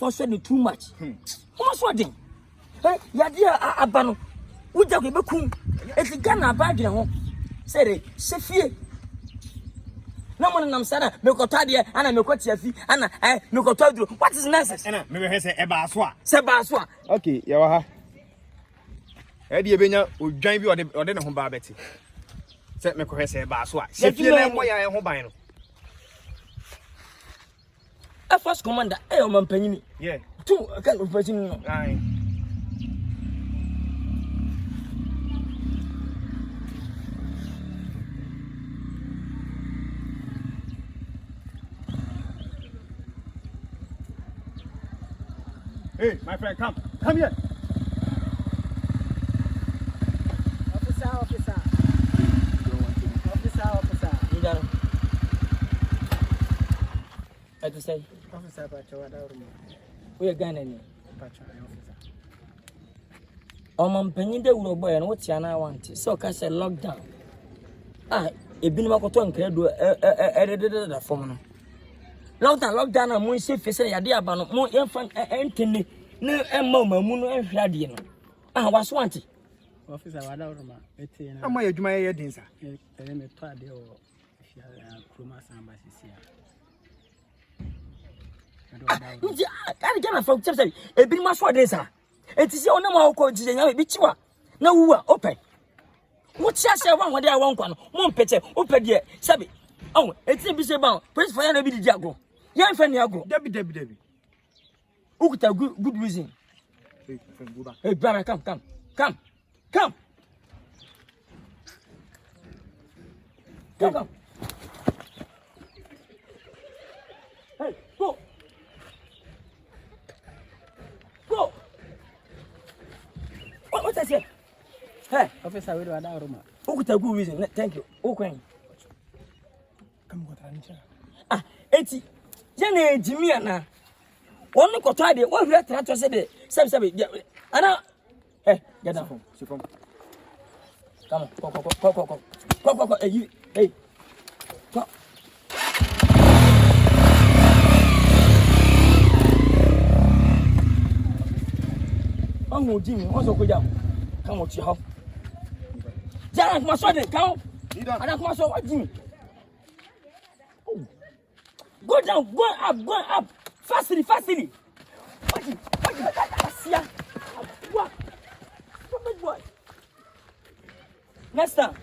for saying too much. What's what thing? Hey, Yadia Abano. Would you be cool? If you can't abide your home, say it, Sophia. No one am sana, Mekotadia, and I Mekotia, and I Mekotadu. What is necessary? And I say Ebaswa. Sebaswa. Okay, Yawaha. Eddie Benya will join you on the home Betty. Set me say Baswa. If you know why I am home. A first commander, man penny. Yeah. 2 a kind of person. Hey, my friend, come here. Officer. You got him. What to say? Officer, We are going officer. Man penny the wood boy and what's Yana want. So can say lockdown. A bin Makoton credo edited the formula. Lockdown, and moon safe is a idea about more infant Anthony. No, and Mamma Moon and Radian. I was wanted. Officer, I don't know. Am I my head, sir? Tell me to a deal if you have Krumas and Basis. I can't from Chelsea. A big much for this. It is your number of coaches and I beat you. No, we are open. What's just a one day I want one picture, open here, Sabby. Oh, it's a bit about Prince for any Jago. Young Fanny Ago, Debbie. Who could have good reason? Hey, brother, come. Come. Hey, go. What I say? Hey, Officer, we don't know. who could have good reason? Thank you. Okay. Come on, Ah, Eti. Jenny, Jimmy, Anna. One could try the one who had to say the same. Anna, hey, get down. Come on, go. Hey. Go. Oh, Jimmy, what's up with you? Come on, Chiho. Jack, my son, come. I don't want to Jimmy. Go down, go up. Fastly. What? Next time.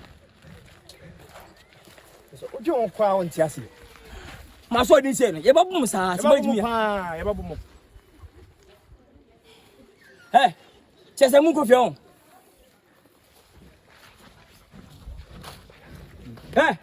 So, what do you want crown, Chassis? My son didn't say, you boom, sir. Hey, just a move of your own. Hey.